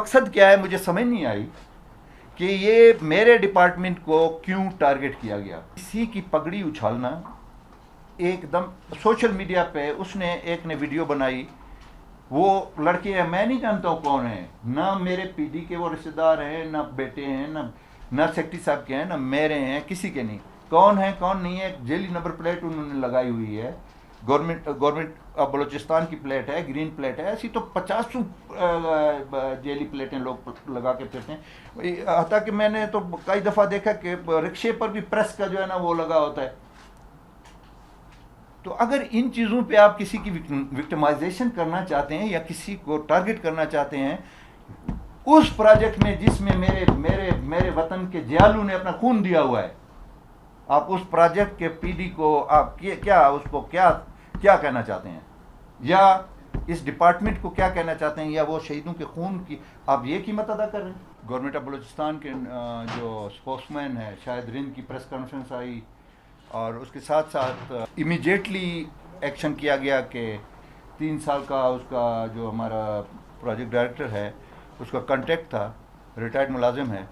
मकसद क्या है मुझे समझ नहीं आई कि ये मेरे डिपार्टमेंट को क्यों टारगेट किया गया। किसी की पगड़ी उछालना एकदम सोशल मीडिया पे उसने एक ने वीडियो बनाई, वो लड़के हैं, मैं नहीं जानता हूँ कौन है, ना मेरे पीडी के वो रिश्तेदार हैं, ना बेटे हैं, ना सेक्रेटरी साहब के हैं, ना मेरे हैं, किसी के नहीं। कौन है कौन नहीं है, जेली नंबर प्लेट उन्होंने लगाई हुई है, गवर्नमेंट ऑफ बलूचिस्तान की प्लेट है, ग्रीन प्लेट है। ऐसी तो 50 जेली प्लेटें लोग लगा के फिरते हैं। हता कि मैंने तो कई दफ़ा देखा कि रिक्शे पर भी प्रेस का जो है ना वो लगा होता है। तो अगर इन चीज़ों पे आप किसी की विक्टिमाइजेशन करना चाहते हैं या किसी को टारगेट करना चाहते हैं, उस प्रोजेक्ट में जिसमें मेरे मेरे मेरे वतन के जियालू ने अपना खून दिया हुआ है, आप उस प्रोजेक्ट के पीडी को आप क्या उसको क्या क्या कहना चाहते हैं, या इस डिपार्टमेंट को क्या कहना चाहते हैं, या वो शहीदों के खून की आप ये कीमत अदा कर रहे हैं। गवर्नमेंट ऑफ बलूचिस्तान के जो स्पोक्समैन है, शायद रिंद की प्रेस कॉन्फ्रेंस आई और उसके साथ साथ इमीडिएटली एक्शन किया गया कि 3 साल का उसका जो हमारा प्रोजेक्ट डायरेक्टर है उसका कॉन्ट्रैक्ट था, रिटायर्ड मुलाजिम है,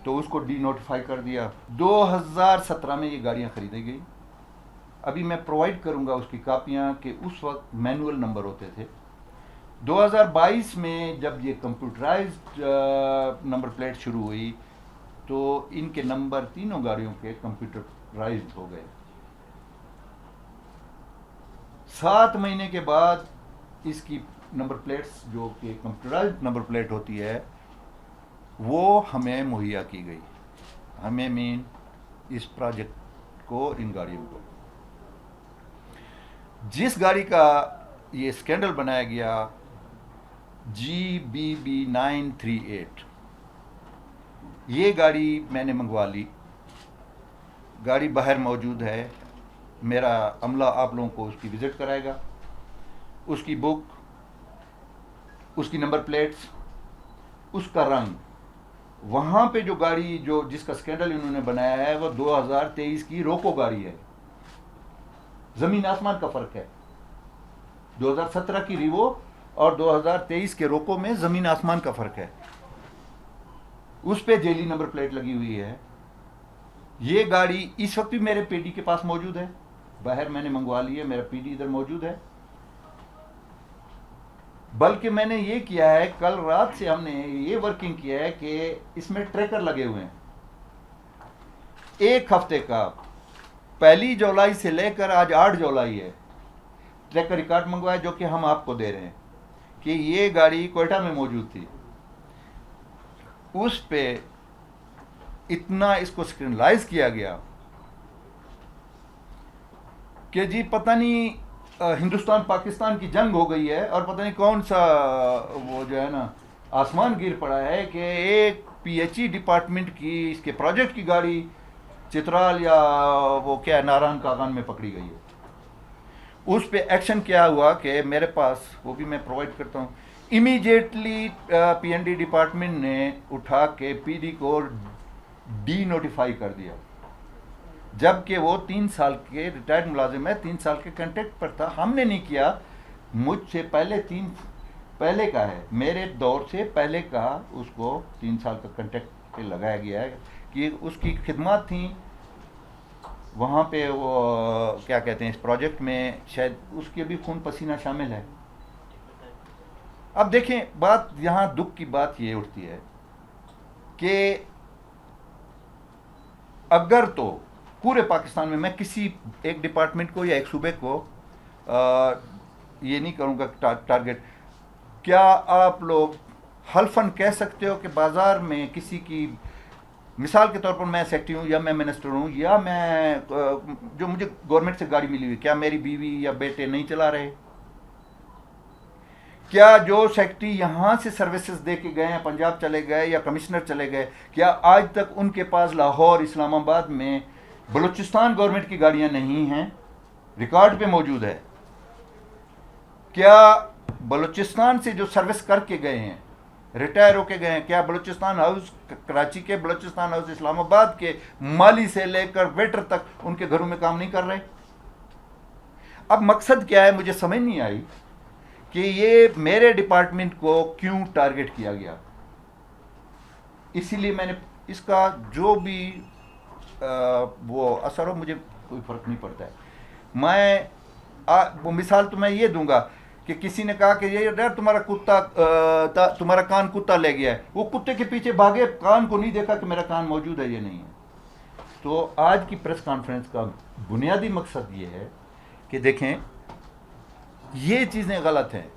तो उसको डी नोटिफाई कर दिया। 2017 में ये गाड़ियाँ खरीदी गई। अभी मैं प्रोवाइड करूँगा उसकी कापियाँ कि उस वक्त मैनुअल नंबर होते थे। 2022 में जब ये कंप्यूटराइज्ड नंबर प्लेट शुरू हुई तो इनके नंबर तीनों गाड़ियों के कंप्यूटराइज्ड हो गए। 7 महीने के बाद इसकी नंबर प्लेट्स जो कि कंप्यूटराइज्ड नंबर प्लेट होती है वो हमें मुहैया की गई। हमें मीन इस प्रोजेक्ट को, इन गाड़ियों को, जिस गाड़ी का ये स्कैंडल बनाया गया GBB938, ये गाड़ी मैंने मंगवा ली। गाड़ी बाहर मौजूद है, मेरा अमला आप लोगों को उसकी विज़िट कराएगा। उसकी बुक, उसकी नंबर प्लेट्स, उसका रंग, वहाँ पे जो गाड़ी जो जिसका स्कैंडल इन्होंने बनाया है वो 2023 की रोको गाड़ी है। ज़मीन आसमान का फ़र्क है। 2017 की रिवो और 2023 के रोको में ज़मीन आसमान का फ़र्क है। उस पे जेली नंबर प्लेट लगी हुई है। ये गाड़ी इस वक्त भी मेरे पीडी के पास मौजूद है, बाहर मैंने मंगवा ली है, मेरा पीडी इधर मौजूद है। बल्कि मैंने ये किया है, कल रात से हमने ये वर्किंग किया है कि इसमें ट्रैकर लगे हुए हैं। 1 हफ्ते का, 1 जुलाई से लेकर आज 8 जुलाई है, ट्रैकर रिकॉर्ड मंगवाया जो कि हम आपको दे रहे हैं कि ये गाड़ी कोयटा में मौजूद थी। उस पे इतना इसको स्क्रीनलाइज किया गया कि जी पता नहीं हिंदुस्तान पाकिस्तान की जंग हो गई है और पता नहीं कौन सा वो जो है ना आसमान गिर पड़ा है कि एक पीएचई डिपार्टमेंट की इसके प्रोजेक्ट की गाड़ी चित्राल या वो क्या नारायण कागान में पकड़ी गई है। उस पे एक्शन क्या हुआ कि मेरे पास, वो भी मैं प्रोवाइड करता हूँ, इमीडिएटली पीएनडी डिपार्टमेंट ने उठा के पीडी को डी नोटिफाई कर दिया, जबकि वो 3 साल के रिटायर्ड मुलाजिम है, 3 साल के कॉन्ट्रैक्ट पर था। हमने नहीं किया, मुझसे पहले का है, मेरे दौर से पहले का उसको 3 साल का कॉन्ट्रैक्ट पे लगाया गया है कि उसकी खिदमत थी वहाँ पे, वो क्या कहते हैं इस प्रोजेक्ट में, शायद उसके भी खून पसीना शामिल है। अब देखें, बात यहाँ दुख की बात ये उठती है कि अगर तो पूरे पाकिस्तान में मैं किसी एक डिपार्टमेंट को या एक सूबे को ये नहीं करूँगा टारगेट, क्या आप लोग हल्फन कह सकते हो कि बाज़ार में किसी की, मिसाल के तौर पर मैं सेक्रेटरी हूँ या मैं मिनिस्टर हूँ या मैं जो मुझे गवर्नमेंट से गाड़ी मिली हुई, क्या मेरी बीवी या बेटे नहीं चला रहे? क्या जो सेक्रेटरी यहाँ से सर्विसेज दे के गए हैं, पंजाब चले गए या कमिश्नर चले गए, क्या आज तक उनके पास लाहौर, इस्लामाबाद में बलूचिस्तान गवर्नमेंट की गाड़ियाँ नहीं हैं? रिकॉर्ड पे मौजूद है। क्या बलूचिस्तान से जो सर्विस करके गए हैं, रिटायर होके गए हैं, क्या बलूचिस्तान हाउस कराची के, बलूचिस्तान हाउस इस्लामाबाद के माली से लेकर वेटर तक उनके घरों में काम नहीं कर रहे? अब मकसद क्या है मुझे समझ नहीं आई कि ये मेरे डिपार्टमेंट को क्यों टारगेट किया गया। इसीलिए मैंने इसका जो भी वो असर हो, मुझे कोई फ़र्क नहीं पड़ता है। वो मिसाल तो मैं ये दूंगा कि किसी ने कहा कि ये यार तुम्हारा तुम्हारा कान कुत्ता ले गया है, वो कुत्ते के पीछे भागे, कान को नहीं देखा कि मेरा कान मौजूद है या नहीं है। तो आज की प्रेस कॉन्फ्रेंस का बुनियादी मकसद ये है कि देखें ये चीज़ें गलत हैं।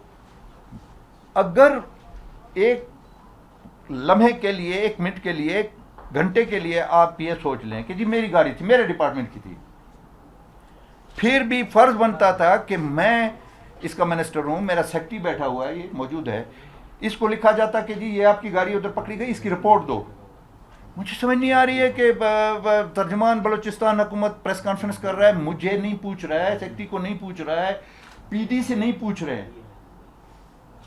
अगर एक लम्हे के लिए, एक मिनट के लिए, एक घंटे के लिए आप ये सोच लें कि जी मेरी गाड़ी थी, मेरे डिपार्टमेंट की थी, फिर भी फर्ज बनता था कि मैं इसका मिनिस्टर हूं, मेरा सेक्रेटरी बैठा हुआ है, ये मौजूद है, इसको लिखा जाता कि जी ये आपकी गाड़ी उधर पकड़ी गई, इसकी रिपोर्ट दो। मुझे समझ नहीं आ रही है कि तर्जुमान बलूचिस्तान हुकूमत प्रेस कॉन्फ्रेंस कर रहा है, मुझे नहीं पूछ रहा है, सेक्रेटरी को नहीं पूछ रहा है, पीडी से नहीं पूछ रहे हैं।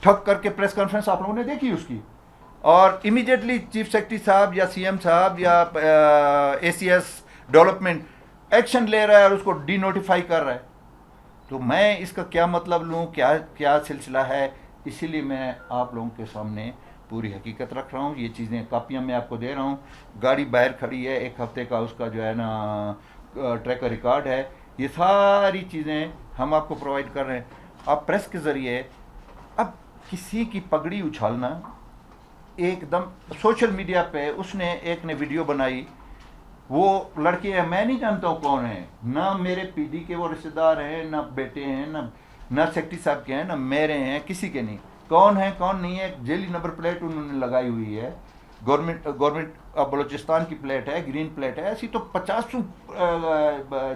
ठग करके प्रेस कॉन्फ्रेंस आप लोगों ने देखी उसकी, और इमीडिएटली चीफ सेक्रेटरी साहब या सीएम साहब या एसीएस डेवलपमेंट एक्शन ले रहा है और उसको डी नोटिफाई कर रहा है। तो मैं इसका क्या मतलब लूँ, क्या क्या सिलसिला है, इसीलिए मैं आप लोगों के सामने पूरी हकीकत रख रहा हूँ। ये चीज़ें कापियाँ मैं आपको दे रहा हूँ। गाड़ी बाहर खड़ी है, 1 हफ्ते का उसका जो है ना ट्रैकर रिकॉर्ड है, ये सारी चीज़ें हम आपको प्रोवाइड कर रहे हैं। आप प्रेस के ज़रिए अब किसी की पगड़ी उछालना एकदम, सोशल मीडिया पे उसने एक ने वीडियो बनाई, वो लड़के हैं, मैं नहीं जानता हूँ कौन है, ना मेरे पीडी के वो रिश्तेदार हैं, ना बेटे हैं, ना सेक्रेटरी साहब के हैं, ना मेरे हैं, किसी के नहीं। कौन है कौन नहीं है, जेली नंबर प्लेट उन्होंने लगाई हुई है, गवर्नमेंट ऑफ बलूचिस्तान की प्लेट है, ग्रीन प्लेट है। ऐसी तो 50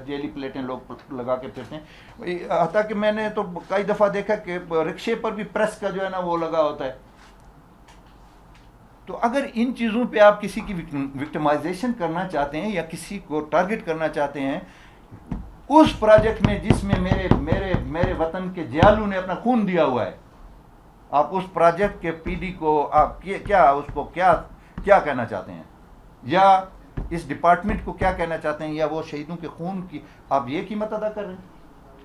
जेली प्लेटें लोग लगा के फिरते हैं। हता कि मैंने तो कई दफ़ा देखा कि रिक्शे पर भी प्रेस का जो है ना वो लगा होता है। तो अगर इन चीज़ों पे आप किसी की विक्टिमाइजेशन करना चाहते हैं या किसी को टारगेट करना चाहते हैं, उस प्रोजेक्ट में जिसमें मेरे मेरे मेरे वतन के जियालू ने अपना खून दिया हुआ है, आप उस प्रोजेक्ट के पीडी को आप क्या कहना चाहते हैं, या इस डिपार्टमेंट को क्या कहना चाहते हैं, या वो शहीदों के खून की आप ये कीमत अदा कर रहे हैं।